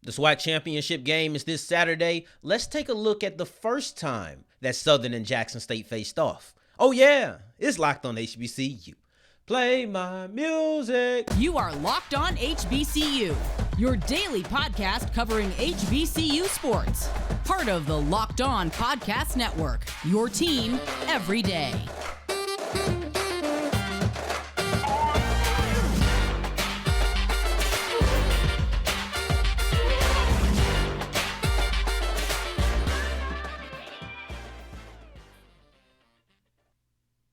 The SWAC championship game is this Saturday. Let's take a look at the first time that Southern and Jackson State faced off. Oh yeah, it's Locked On HBCU. Play my music. You are Locked On HBCU, your daily podcast covering HBCU sports. Part of the Locked On Podcast Network, your team every day.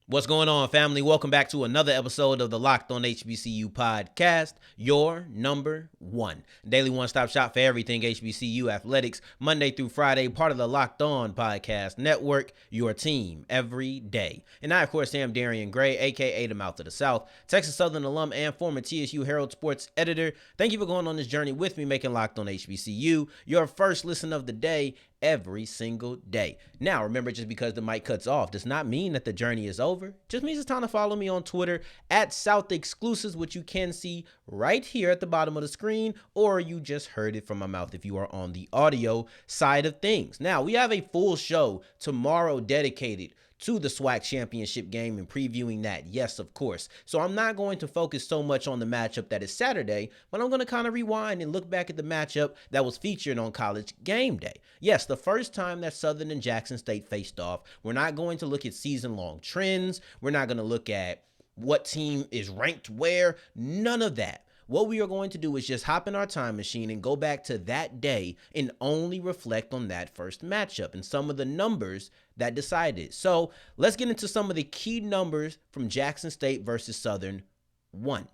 What's going on, family? Welcome back to another episode of the Locked On HBCU podcast, your number one daily one-stop shop for everything HBCU athletics, Monday through Friday, part of the Locked On Podcast Network, your team every day. And I, of course, am Darian Gray, a.k.a. the Mouth of the South, Texas Southern alum and former TSU Herald sports editor. Thank you for going on this journey with me, making Locked On HBCU your first listen of the day every single day. Now, remember, just because the mic cuts off does not mean that the journey is over. Just means it's time to follow me on Twitter at South Exclusives, which you can see right here at the bottom of the screen, or you just heard it from my mouth if you are on the audio side of things. Now, we have a full show tomorrow dedicated to the SWAC championship game and previewing that. Yes, of course. So I'm not going to focus so much on the matchup that is Saturday, but I'm going to kind of rewind and look back at the matchup that was featured on College Game Day. Yes, the first time that Southern and Jackson State faced off. We're not going to look at season-long trends. We're not going to look at what team is ranked where. None of that. What we are going to do is just hop in our time machine and go back to that day and only reflect on that first matchup and some of the numbers that decided. So let's get into some of the key numbers from Jackson State versus Southern. 1.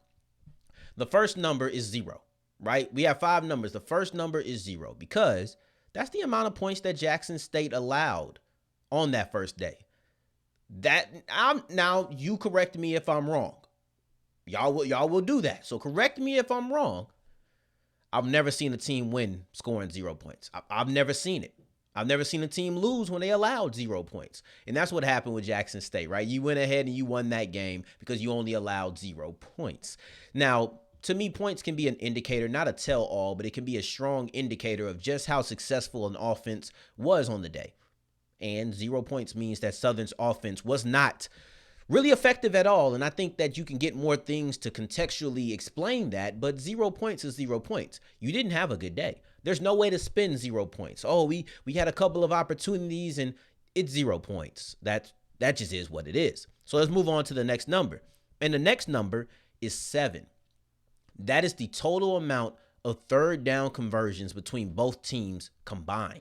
The first number is 0, right? We have 5 numbers. The first number is 0 because that's the amount of points that Jackson State allowed on that first day. Now you correct me if I'm wrong. Y'all will do that. So correct me if I'm wrong. I've never seen a team win scoring 0 points. I've never seen it. I've never seen a team lose when they allowed 0 points. And that's what happened with Jackson State, right? You went ahead and you won that game because you only allowed 0 points. Now, to me, points can be an indicator, not a tell-all, but it can be a strong indicator of just how successful an offense was on the day. And 0 points means that Southern's offense was not really effective at all. And I think that you can get more things to contextually explain that, but 0 points is 0 points. You didn't have a good day. There's no way to spin 0 points. Oh, we had a couple of opportunities and it's 0 points. That just is what it is. So let's move on to the next number. And the next number is 7. That is the total amount of third down conversions between both teams combined.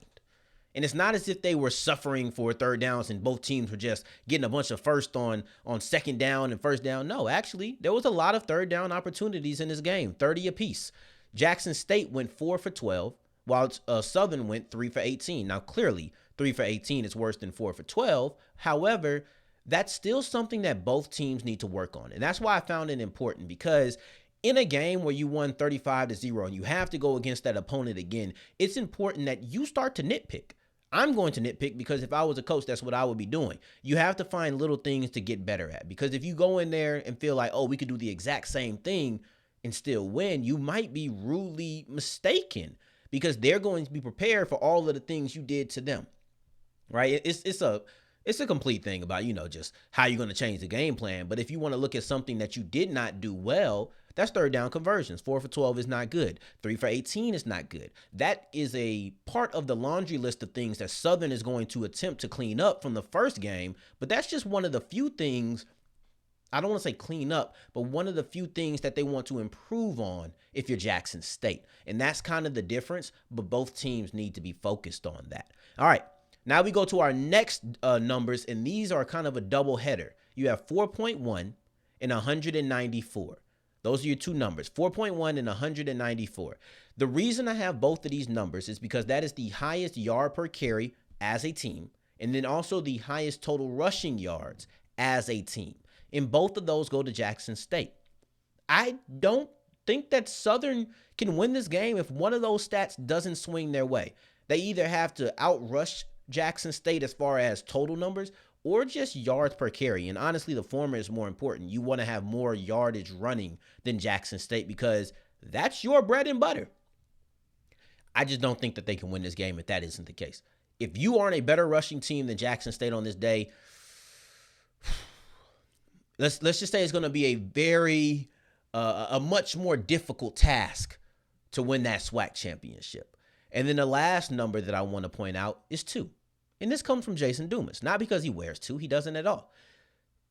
And it's not as if they were suffering for third downs and both teams were just getting a bunch of first on second down and first down. No, actually, there was a lot of third down opportunities in this game, 30 apiece. Jackson State went 4 for 12, while Southern went 3 for 18. Now, clearly, 3 for 18 is worse than 4 for 12. However, that's still something that both teams need to work on. And that's why I found it important, because in a game where you won 35-0 and you have to go against that opponent again, it's important that you start to nitpick. I'm going to nitpick because if I was a coach, that's what I would be doing. You have to find little things to get better at, because if you go in there and feel like, oh, we could do the exact same thing and still win, you might be rudely mistaken, because they're going to be prepared for all of the things you did to them, right? It's a complete thing about, just how you're going to change the game plan. But if you want to look at something that you did not do well, that's third down conversions. 4 for 12 is not good. 3 for 18 is not good. That is a part of the laundry list of things that Southern is going to attempt to clean up from the first game. But that's just one of the few things, I don't want to say clean up, but one of the few things that they want to improve on if you're Jackson State. And that's kind of the difference, but both teams need to be focused on that. All right, now we go to our next numbers, and these are kind of a double header. You have 4.1 and 194. Those are your two numbers, 4.1 and 194. The reason I have both of these numbers is because that is the highest yard per carry as a team, and then also the highest total rushing yards as a team. And both of those go to Jackson State. I don't think that Southern can win this game if one of those stats doesn't swing their way. They either have to outrush Jackson State as far as total numbers or just yards per carry. And honestly, the former is more important. You want to have more yardage running than Jackson State because that's your bread and butter. I just don't think that they can win this game if that isn't the case. If you aren't a better rushing team than Jackson State on this day, let's just say it's going to be a much more difficult task to win that SWAC championship. And then the last number that I want to point out is 2. And this comes from Jason Dumas, not because he wears 2. He doesn't at all.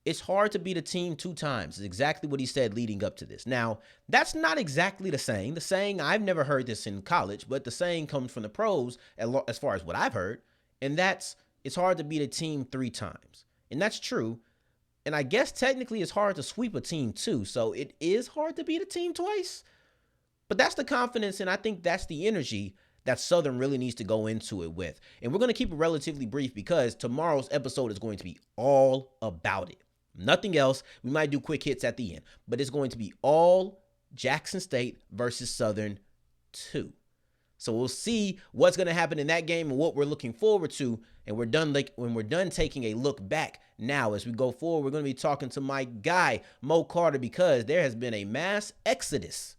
It's hard to beat a team 2 times. Is exactly what he said leading up to this. Now, that's not exactly the saying. The saying, I've never heard this in college, but the saying comes from the pros as far as what I've heard. And that's, it's hard to beat a team 3 times. And that's true. And I guess technically it's hard to sweep a team too. So it is hard to beat a team twice. But that's the confidence, and I think that's the energy that Southern really needs to go into it with. And we're going to keep it relatively brief because tomorrow's episode is going to be all about it. Nothing else. We might do quick hits at the end, but it's going to be all Jackson State versus Southern 2. So we'll see what's going to happen in that game and what we're looking forward to. And when we're done taking a look back now as we go forward, we're going to be talking to my guy, Mo Carter, because there has been a mass exodus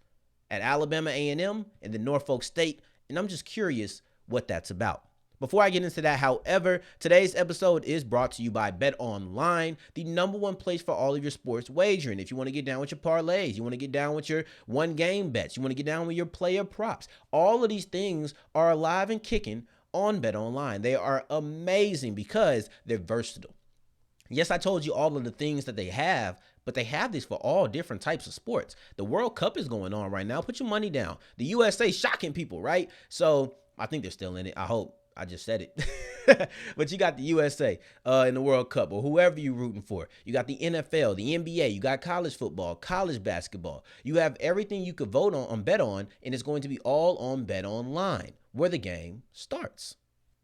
at Alabama A&M and then Norfolk State. And I'm just curious what that's about. Before I get into that, however, today's episode is brought to you by BetOnline, the #1 place for all of your sports wagering. If you want to get down with your parlays, you want to get down with your one-game bets, you want to get down with your player props, all of these things are alive and kicking on BetOnline. They are amazing because they're versatile. Yes, I told you all of the things that they have, but they have these for all different types of sports. The World Cup is going on right now. Put your money down. The USA shocking people, right? So I think they're still in it. I hope. I just said it. But you got the USA in the World Cup or whoever you're rooting for. You got the NFL, the NBA. You got college football, college basketball. You have everything you could vote on bet on, and it's going to be all on BetOnline, where the game starts.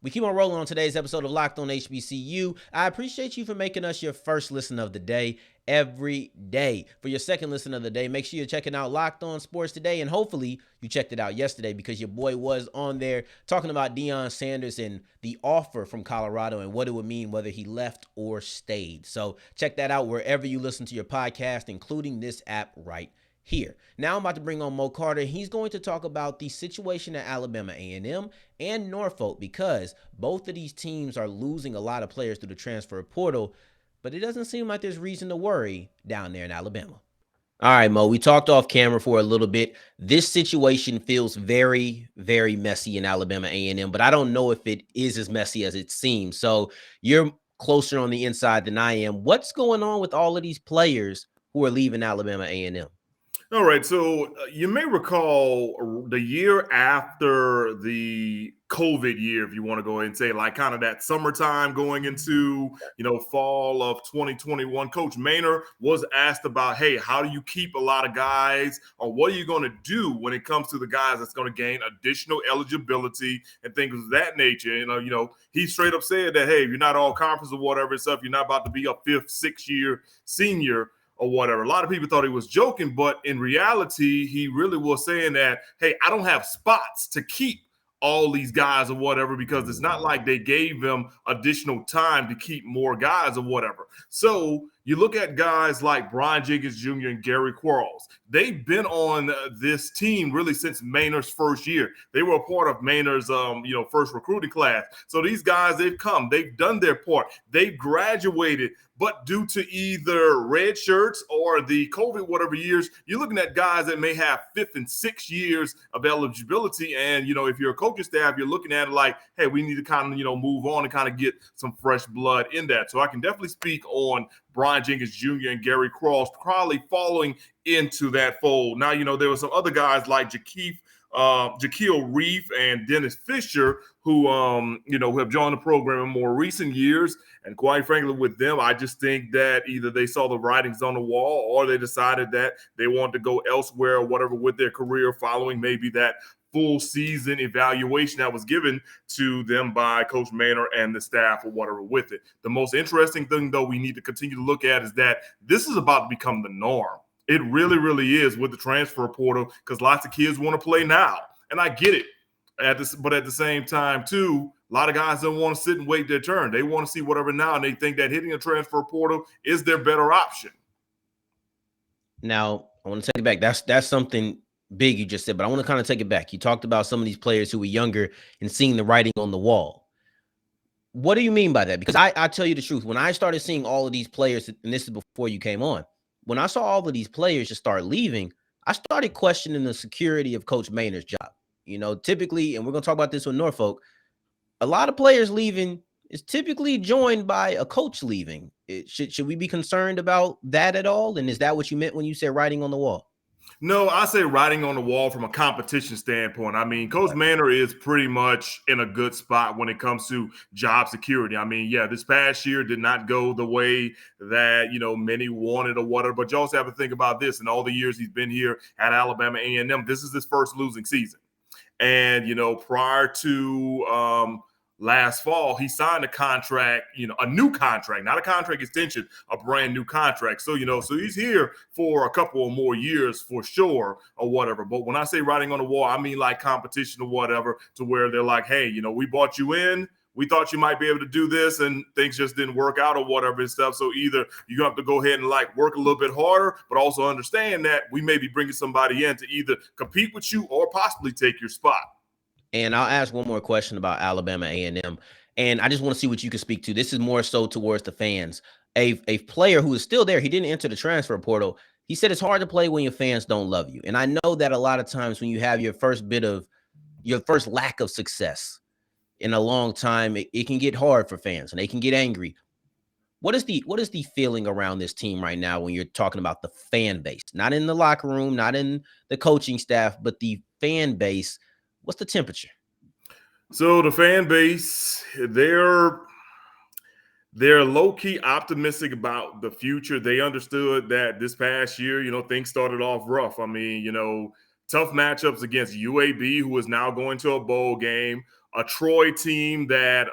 We keep on rolling on today's episode of Locked On HBCU. I appreciate you for making us your first listen of the day every day. For your second listen of the day, make sure you're checking out Locked On Sports today, and hopefully you checked it out yesterday because your boy was on there talking about Deion Sanders and the offer from Colorado and what it would mean whether he left or stayed. So check that out wherever you listen to your podcast, including this app right here. Now I'm about to bring on Mo Carter. He's going to talk about the situation at Alabama A&M and Norfolk because both of these teams are losing a lot of players through the transfer portal, but it doesn't seem like there's reason to worry down there in Alabama. All right, Mo, we talked off camera for a little bit. This situation feels very, very messy in Alabama A&M, but I don't know if it is as messy as it seems. So you're closer on the inside than I am. What's going on with all of these players who are leaving Alabama A&M? All right, so you may recall the year after the COVID year, if you want to go ahead and say, like kind of that summertime going into, fall of 2021, Coach Maynor was asked about, hey, how do you keep a lot of guys, or what are you going to do when it comes to the guys that's going to gain additional eligibility and things of that nature? He straight up said that, hey, if you're not all conference or whatever stuff, you're not about to be a 5th, 6th year senior or whatever. A lot of people thought he was joking, but in reality, he really was saying that, hey, I don't have spots to keep all these guys or whatever, because it's not like they gave them additional time to keep more guys or whatever. So you look at guys like Brian Jenkins Jr. and Gary Quarles. They've been on this team really since Maynor's first year. They were a part of Maynor's, first recruiting class. So these guys, they've done their part. They've graduated, but due to either red shirts or the COVID whatever years, you're looking at guys that may have 5th and 6th years of eligibility. And, if you're a coaching staff, you're looking at it like, hey, we need to kind of, move on and kind of get some fresh blood in that. So I can definitely speak on Brian Jenkins Jr. and Gary Quarles probably falling into that fold. Now, there were some other guys like Jaquil Reef and Dennis Fisher who have joined the program in more recent years. And quite frankly, with them, I just think that either they saw the writings on the wall or they decided that they wanted to go elsewhere or whatever with their career following maybe that full season evaluation that was given to them by Coach Maynor and the staff or whatever with it. The most interesting thing, though, we need to continue to look at is that this is about to become the norm. It really, really is with the transfer portal, because lots of kids want to play now. And I get it. But at the same time, too, a lot of guys don't want to sit and wait their turn. They want to see whatever now, and they think that hitting a transfer portal is their better option. Now, I want to take it back. That's something big you just said, but I want to kind of take it back. You talked about some of these players who were younger and seeing the writing on the wall. What do you mean by that? Because I tell you the truth. When I started seeing all of these players, and this is before you came on, when I saw all of these players just start leaving, I started questioning the security of Coach Maynard's job. Typically, and we're going to talk about this with Norfolk, a lot of players leaving is typically joined by a coach leaving. Should we be concerned about that at all? And is that what you meant when you said writing on the wall? No, I say writing on the wall from a competition standpoint. I mean, Coach Manor is pretty much in a good spot when it comes to job security. I mean, yeah, this past year did not go the way that, many wanted or whatever, but you also have to think about this. In all the years he's been here at Alabama A&M, this is his first losing season. And, prior to last fall, he signed a contract, a new contract, not a contract extension, a brand new contract. So, so he's here for a couple of more years for sure or whatever. But when I say writing on the wall, I mean like competition or whatever, to where they're like, hey, we brought you in. We thought you might be able to do this and things just didn't work out or whatever and stuff. So either you have to go ahead and work a little bit harder, but also understand that we may be bringing somebody in to either compete with you or possibly take your spot. And I'll ask one more question about Alabama A&M. And I just want to see what you can speak to. This is more so towards the fans. A player who is still there, he didn't enter the transfer portal. He said it's hard to play when your fans don't love you. And I know that a lot of times when you have your first lack of success in a long time, it can get hard for fans and they can get angry. What is the feeling around this team right now when you're talking about the fan base? Not in the locker room, not in the coaching staff, but the fan base. What's the temperature? So the fan base, they're low-key optimistic about the future. They understood that this past year, things started off rough. I mean, tough matchups against UAB, who is now going to a bowl game, a Troy team that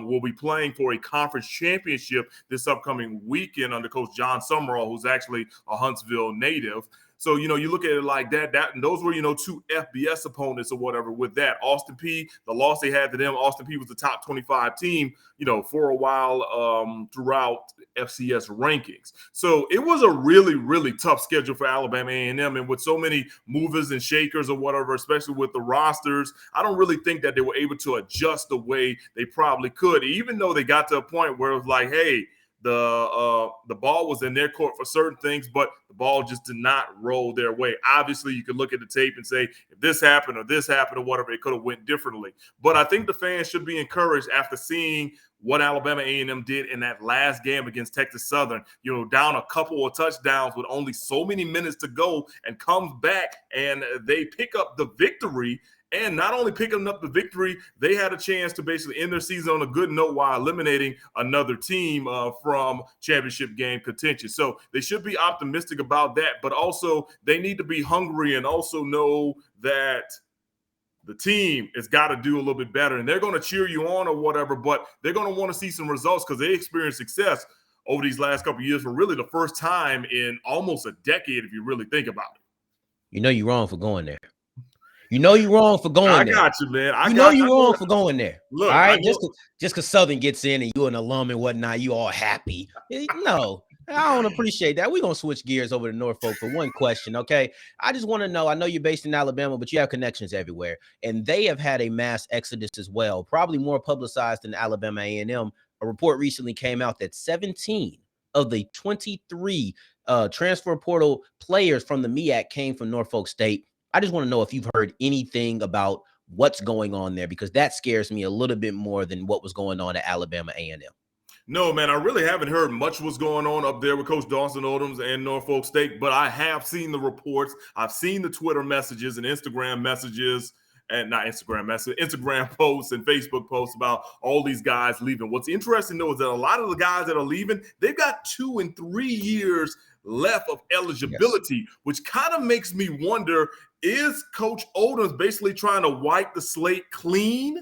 will be playing for a conference championship this upcoming weekend under Coach John Summerall, who's actually a Huntsville native. So, you look at it like that, and those were, two FBS opponents or whatever with that. Austin Peay, the loss they had to them, Austin Peay was the top 25 team, for a while throughout FCS rankings. So it was a really, really tough schedule for Alabama A&M. And with so many movers and shakers or whatever, especially with the rosters, I don't really think that they were able to adjust the way they probably could, even though they got to a point where it was like, hey, the ball was in their court for certain things, but the ball just did not roll their way. Obviously, you could look at the tape and say, if this happened or whatever, it could have went differently. But I think the fans should be encouraged after seeing what Alabama A&M did in that last game against Texas Southern, down a couple of touchdowns with only so many minutes to go, and comes back and they pick up the victory. And not only picking up the victory, they had a chance to basically end their season on a good note while eliminating another team from championship game contention. So they should be optimistic about that, but also they need to be hungry and also know that the team has got to do a little bit better. And they're going to cheer you on or whatever, but they're going to want to see some results because they experienced success over these last couple of years for really the first time in almost a decade, if you really think about it. You're wrong for going there. You're wrong for going there. I got you, man. You're wrong for going there. Look, all right, just because Southern gets in and you're an alum and whatnot, you all happy. No, I don't appreciate that. We're going to switch gears over to Norfolk for one question, okay? I just want to know, I know you're based in Alabama, but you have connections everywhere, and they have had a mass exodus as well, probably more publicized than Alabama A&M. A report recently came out that 17 of the 23 transfer portal players from the MEAC came from Norfolk State. I just want to know if you've heard anything about what's going on there, because that scares me a little bit more than what was going on at Alabama A&M. No, man, I really haven't heard much what's going on up there with Coach Dawson Odoms and Norfolk State, but I have seen the reports. I've seen the Twitter messages and Instagram messages, and not Instagram messages, Instagram posts and Facebook posts about all these guys leaving. What's interesting, though, is that a lot of the guys that are leaving, they've got 2 and 3 years left of eligibility, which kind of makes me wonder, is Coach Odoms basically trying to wipe the slate clean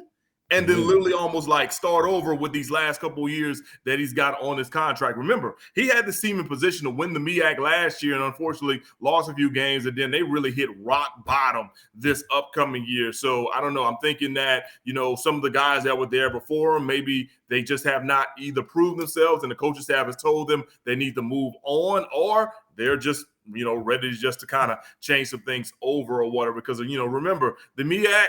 and then literally almost start over with these last couple of years that he's got on his contract? Remember, he had the team in position to win the MEAC last year and unfortunately lost a few games, and then they really hit rock bottom this upcoming year. So I don't know. I'm thinking that, some of the guys that were there before him, maybe they just have not either proved themselves and the coaching staff has told them they need to move on, or they're just ready just to kind of change some things over or whatever. Because, remember, the MEAC,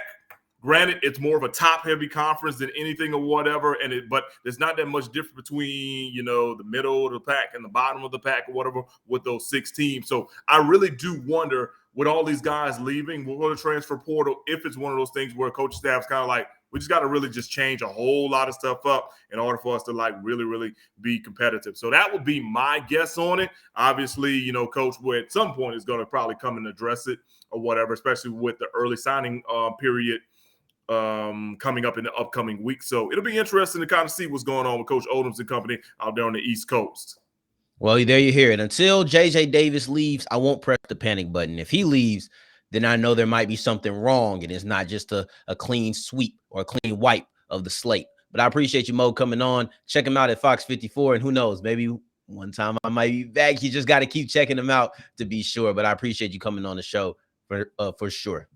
granted, it's more of a top-heavy conference than anything or whatever, but there's not that much difference between, the middle of the pack and the bottom of the pack or whatever with those 6 teams. So I really do wonder, with all these guys leaving, we'll go to transfer portal, if it's one of those things where coach staff's kind of like, we just got to really just change a whole lot of stuff up in order for us to really, really be competitive. So that would be my guess on it. Obviously, coach at some point is going to probably come and address it or whatever, especially with the early signing period coming up in the upcoming week. So it'll be interesting to kind of see what's going on with Coach Odoms and company out there on the East Coast. Well, there you hear it. Until JJ Davis leaves, I won't press the panic button. If he leaves, then I know there might be something wrong, and it's not just a clean sweep or a clean wipe of the slate. But I appreciate you, Mo, coming on. Check him out at Fox 54, and who knows, maybe one time I might be back. You just got to keep checking him out to be sure. But I appreciate you coming on the show for sure.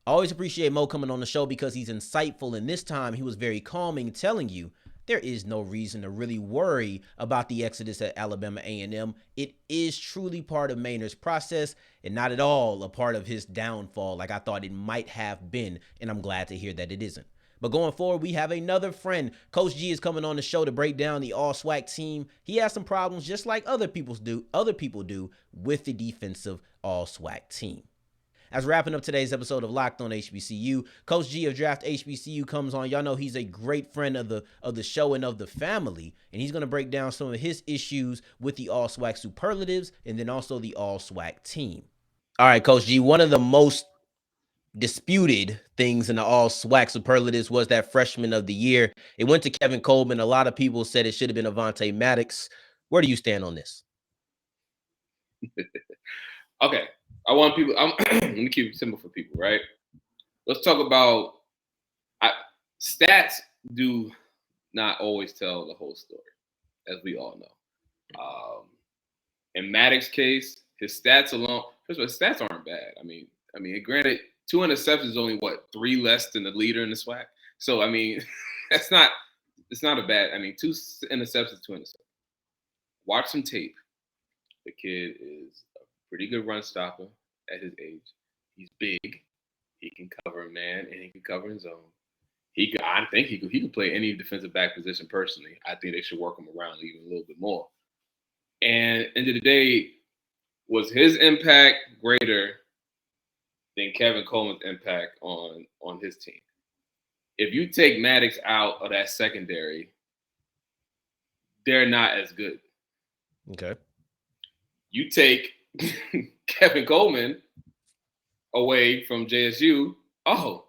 I always appreciate Mo coming on the show because he's insightful, and this time he was very calming, telling you there is no reason to really worry about the exodus at Alabama A&M. It is truly part of Maynard's process and not at all a part of his downfall like I thought it might have been, and I'm glad to hear that it isn't. But going forward, we have another friend. Coach G is coming on the show to break down the All SWAC team. He has some problems just like other people do with the defensive All SWAC team. As wrapping up today's episode of Locked On HBCU, Coach G of Draft HBCU comes on. Y'all know he's a great friend of the show and of the family, and he's going to break down some of his issues with the All SWAC superlatives and then also the All SWAC team. All right, Coach G, one of the most disputed things in the All SWAC superlatives was that freshman of the year. It went to Kevin Coleman. A lot of people said it should have been Avonte Maddox. Where do you stand on this? Okay. I want people, let me keep it simple for people, right? Let's talk about stats do not always tell the whole story, as we all know. In Maddox's case, his stats alone, first of all, his stats aren't bad. I mean, granted, 2 interceptions is only 3 less than the leader in the SWAC. So, it's not a bad, 2 interceptions, 2 interceptions. Watch some tape. The kid is a pretty good run stopper at his age. He's big. He can cover a man and he can cover his zone. I think he could play any defensive back position personally. I think they should work him around even a little bit more. And at the end of the day, was his impact greater than Kevin Coleman's impact on his team? If you take Maddox out of that secondary, they're not as good. Okay. You take Kevin Coleman away from JSU. Oh,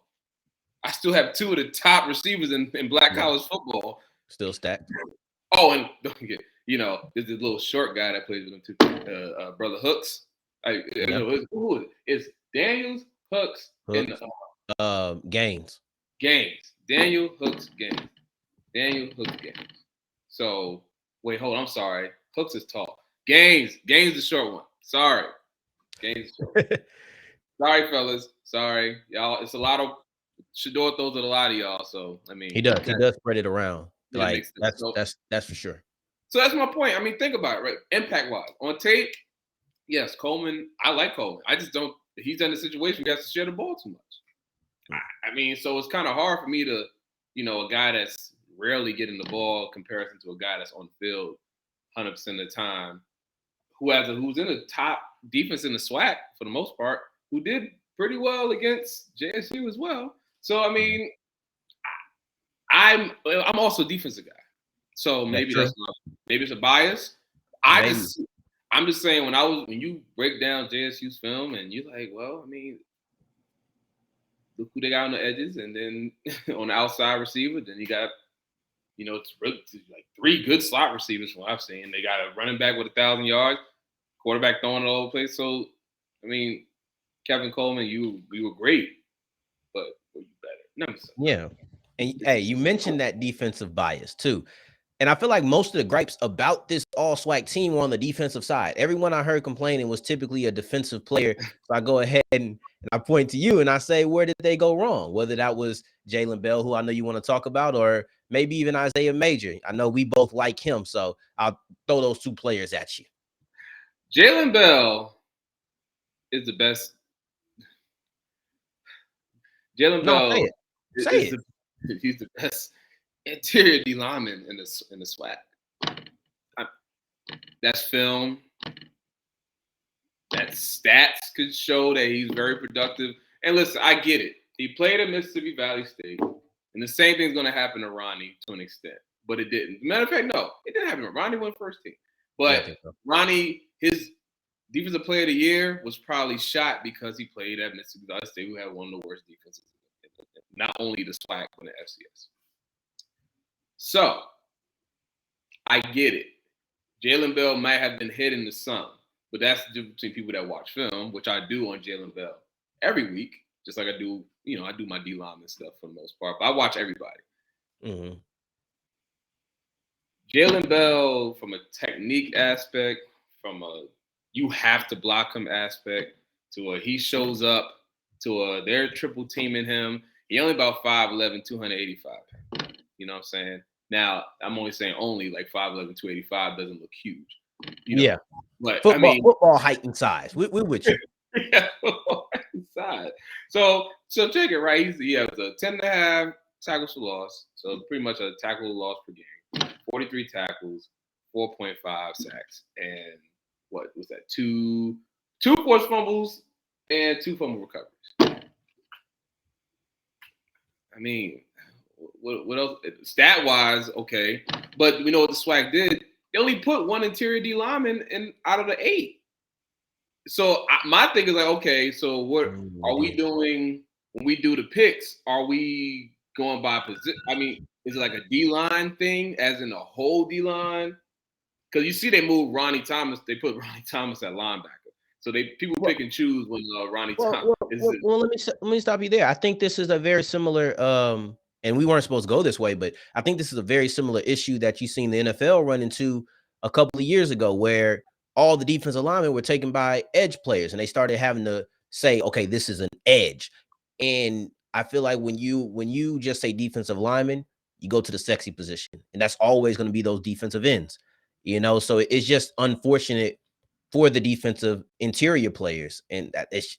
I still have 2 of the top receivers in black college football. Still stacked. Oh, and don't forget, there's this little short guy that plays with him too, Brother Hooks. Who is it? It's Daniels, Hooks, and Gaines. Daniel Hooks Gaines. Daniel Hooks Gaines. So wait, hold on. I'm sorry. Hooks is tall. Gaines the short one. Sorry. Gaines the short one. Sorry, fellas. Sorry. Y'all, it's a lot of Shador throws at a lot of y'all. So he does. He does spread it around. Yeah, that's for sure. So that's my point. Think about it, right? Impact wise. On tape, yes, Coleman, I like Coleman. I just don't he's in a situation where he has to share the ball too much. So it's kind of hard for me to, a guy that's rarely getting the ball comparison to a guy that's on the field 100% of the time, who's in the top defense in the SWAC for the most part, who did pretty well against JSU as well. So I'm also a defensive guy. So maybe maybe it's a bias. I'm just saying when you break down JSU's film and you're like, well, look who they got on the edges, and then on the outside receiver, then you got, it's really like 3 good slot receivers from what I've seen. They got a running back with 1,000 yards, quarterback throwing it all over the place. So, Kevin Coleman, you were great, but were you better? No, yeah. And hey, you mentioned that defensive bias too. And I feel like most of the gripes about this All SWAC team were on the defensive side. Everyone I heard complaining was typically a defensive player. So I go ahead and I point to you and I say, where did they go wrong? Whether that was Jalen Bell, who I know you want to talk about, or maybe even Isaiah Major. I know we both like him, so I'll throw those 2 players at you. Jalen Bell is the best. Jalen No, Bell say is it. he's the best interior D lineman in the SWAC. That's film. That stats could show that he's very productive. And listen, I get it. He played at Mississippi Valley State, and the same thing's going to happen to Ronnie to an extent, but it didn't. Matter of fact, no, it didn't happen. Ronnie won first team, but so. Ronnie, his defensive player of the year was probably shot because he played at Mississippi Valley State, who had one of the worst defenses, not only the SWAC but the FCS. So I get it. Jalen Bell might have been hitting the sun, but that's the difference between people that watch film, which I do on Jalen Bell every week, just like I do, I do my D lineman stuff for the most part, but I watch everybody. Mm-hmm. Jalen Bell, from a technique aspect, from a you have to block him aspect, to a he shows up, to a they're triple teaming him. He only about 5'11", 285 pounds. You know what I'm saying? Now, I'm only saying only, like 5'11", 285 doesn't look huge. Yeah. But football height and size. We're with you. Yeah, size. So check it, right? He has a 10.5 tackles for loss. So pretty much a tackle loss per game. 43 tackles, 4.5 sacks, and what was that? Two forced fumbles and 2 fumble recoveries. I mean, what else? Stat wise, okay, but we know what the SWAC did. They only put 1 interior D lineman in out of the 8. So my thing is like, okay, so what are we doing when we do the picks? Are we going by position? I mean, is it like a D line thing, as in a whole D line? Because you see, they moved Ronnie Thomas. They put Ronnie Thomas at linebacker. So people pick and choose when Ronnie Thomas. Well, let me stop you there. I think this is a very similar, and we weren't supposed to go this way, but I think this is a very similar issue that you seen the NFL run into a couple of years ago, where all the defensive linemen were taken by edge players, and they started having to say, okay, this is an edge. And I feel like when you just say defensive lineman, you go to the sexy position, and that's always going to be those defensive ends, so it's just unfortunate for the defensive interior players. And that it's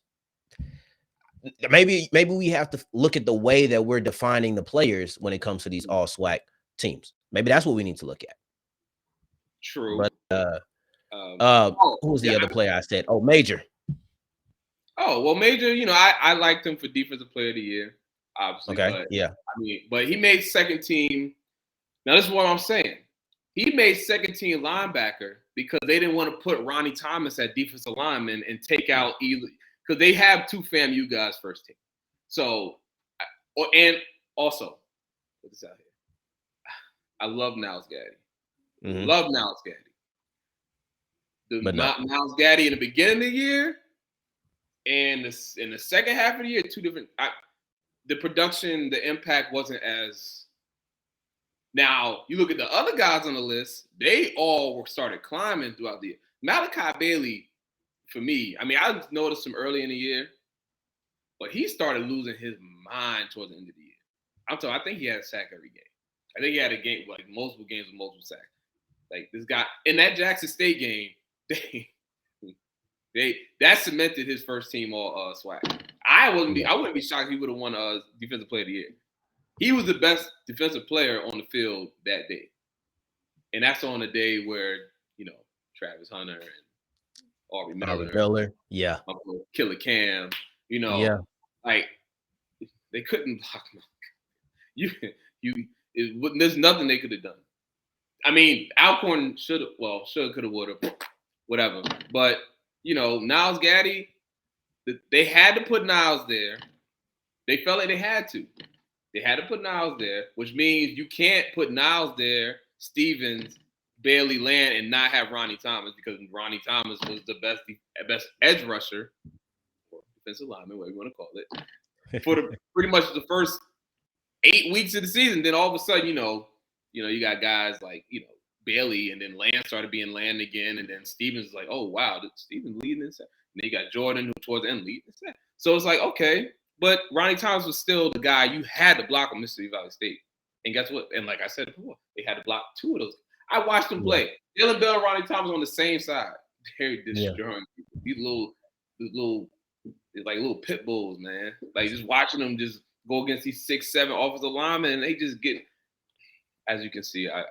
maybe we have to look at the way that we're defining the players when it comes to these all SWAC teams. Maybe that's what we need to look at. True. But who was the other player I said? Oh, Major. Oh, well, Major, I liked him for defensive player of the year, obviously. Okay. But, yeah. I mean, but he made second team. Now, this is what I'm saying. He made second team linebacker because they didn't want to put Ronnie Thomas at defensive lineman and take out either, because they have 2 FAMU guys first team. So, and also, put this out here. I love Niles Gaddy. Mm-hmm. Love Niles Gaddy. Niles Gaddy in the beginning of the year and in the second half of the year, 2 different. The production, the impact wasn't as. Now, you look at the other guys on the list, they all started climbing throughout the year. Malachi Bailey, for me, I mean, I noticed him early in the year, but he started losing his mind towards the end of the year. I think he had a sack every game. I think he had a game, like multiple games with multiple sacks. Like this guy, in that Jackson State game, that cemented his first team all SWAC. I wouldn't be shocked if he would have won defensive player of the year. He was the best defensive player on the field that day. And that's on a day where, Travis Hunter and Aubrey Miller. Yeah. Killer Cam, like they couldn't block him. There's nothing they could have done. I mean, Alcorn could have, would have, whatever. But, Niles Gaddy, they had to put Niles there. They felt like they had to. They had to put Niles there, which means you can't put Niles there, Stevens, Bailey, Land, and not have Ronnie Thomas, because Ronnie Thomas was the best edge rusher, or defensive lineman, whatever you want to call it, for pretty much the first 8 weeks of the season. Then all of a sudden, you got guys like, Bailey, and then Land started being Land again, and then Stevens was like, oh, wow, Stevens leading this. And then you got Jordan, who towards the end leading this. So it's like, okay. But Ronnie Thomas was still the guy you had to block on Mississippi Valley State. And guess what? And like I said before, they had to block 2 of those. I watched them play. Jalen Bell and Ronnie Thomas on the same side. They're destroying people. These little it's like little pit bulls, man. Like just watching them just go against these 6'7" offensive linemen, and they just get. As you can see, I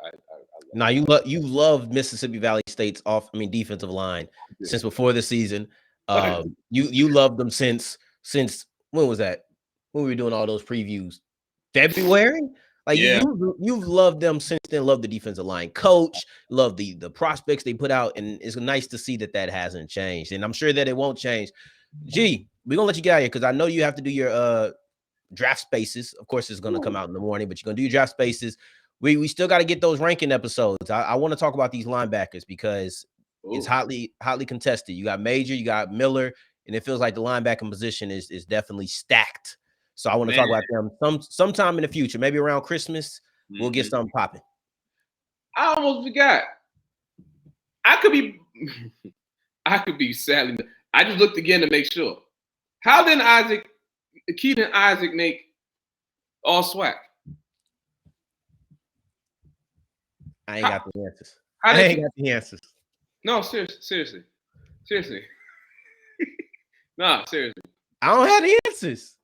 now you love Mississippi Valley State's defensive line since before the season. You loved them since when was that? When we were doing all those previews? February? Like you've loved them since then. Love the defensive line coach. Love the prospects they put out, and it's nice to see that hasn't changed. And I'm sure that it won't change. G, we're gonna let you get out of here because I know you have to do your draft spaces. Of course, it's gonna come out in the morning, but you're gonna do your draft spaces. We still got to get those ranking episodes. I want to talk about these linebackers because it's hotly contested. You got Major, you got Miller, and it feels like the linebacking position is definitely stacked. So I want to talk about them sometime in the future, maybe around Christmas. We'll get something popping. I almost forgot. I could be sadly. I just looked again to make sure. How did Keaton Isaac make All SWAC? I ain't got the answers. I ain't got the answers. No, seriously. Nah, seriously. I don't have the answers.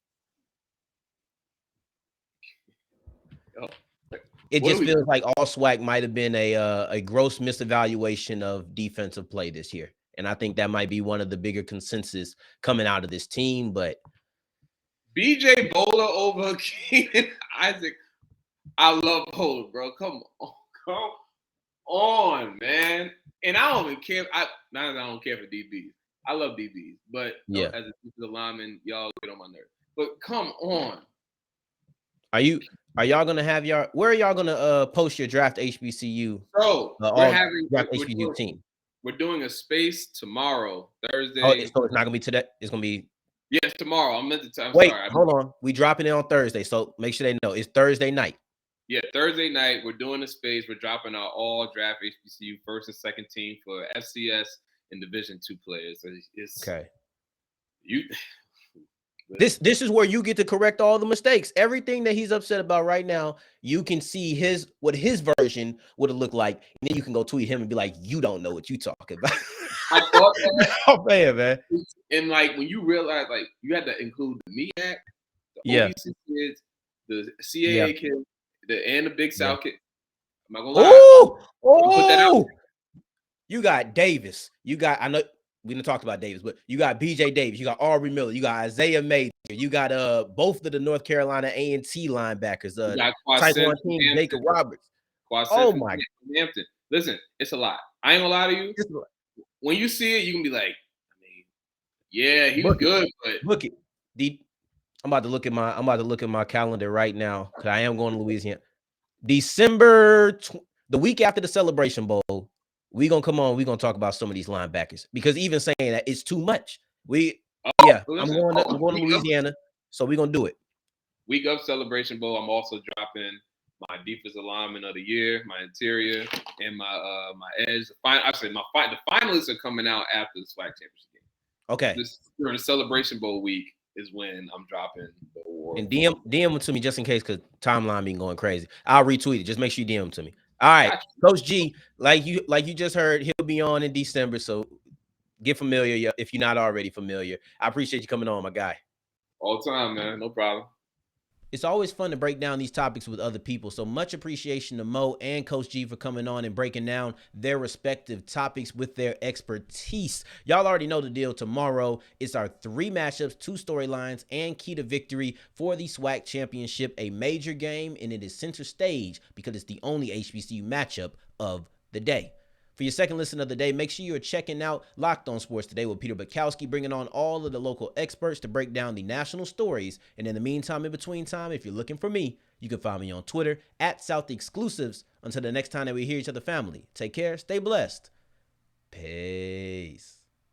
It just feels like All SWAC might have been a gross misevaluation of defensive play this year. And I think that might be one of the bigger consensus coming out of this team. But BJ Bowler over Keaton Isaac. I love Bowler, bro. Come on, man. And I don't even care. Not that I don't care for DBs. I love DBs, but as a defensive lineman, y'all get on my nerves. But come on. Are y'all gonna have where are y'all gonna post your draft HBCU? Bro, draft HBCU team. We're doing a space tomorrow, Thursday. Oh, so it's not gonna be today. It's gonna be. Yes, tomorrow. I meant to tell. Wait, hold on. We dropping it on Thursday, so make sure they know it's Thursday night. Yeah, Thursday night. We're doing a space. We're dropping our all draft HBCU first and second team for FCS and Division II players. So it's okay. This is where you get to correct all the mistakes. Everything that he's upset about right now, you can see what his version would have looked like, and then you can go tweet him and be like, "You don't know what you talking about." I thought that. Oh man. And like when you realize, like you had to include the MEAC, the OBC kids, the CAA kids, and the Big South kid. I'm not gonna lie. Put that out. You got Davis. I know. We didn't talk about Davis, but you got BJ Davis, you got Aubrey Miller, you got Isaiah Major, you got both of the North Carolina A&T linebackers, Tyquan King, Jacob Roberts. Oh my Hampton. Listen, it's a lot. I ain't gonna lie to you. When you see it, you can be like, he was good, but look it. I'm about to look at my calendar right now because I am going to Louisiana. December, the week after the Celebration Bowl. We're going to talk about some of these linebackers because even saying that it's too much. I'm going to Louisiana, so we're going to do it. Week of Celebration Bowl, I'm also dropping my defensive lineman of the year, my interior, and my edge. The finalists are coming out after the SWAC championship game. Okay. During the Celebration Bowl week is when I'm dropping the award. And DM them to me just in case because timeline been going crazy. I'll retweet it. Just make sure you DM them to me. All right, gotcha. Coach G, like you just heard, he'll be on in December, so get familiar if you're not already familiar. I appreciate you coming on, my guy. All the time, man. No problem. It's always fun to break down these topics with other people, so much appreciation to Mo and Coach G for coming on and breaking down their respective topics with their expertise. Y'all already know the deal. Tomorrow, it's our 3 matchups, 2 storylines, and key to victory for the SWAC championship, a major game, and it is center stage because it's the only HBCU matchup of the day. For your second listen of the day, make sure you're checking out Locked On Sports Today with Peter Bukowski, bringing on all of the local experts to break down the national stories. And in the meantime, in between time, if you're looking for me, you can find me on Twitter @SouthExclusives. Until the next time that we hear each other, family, take care, stay blessed. Peace.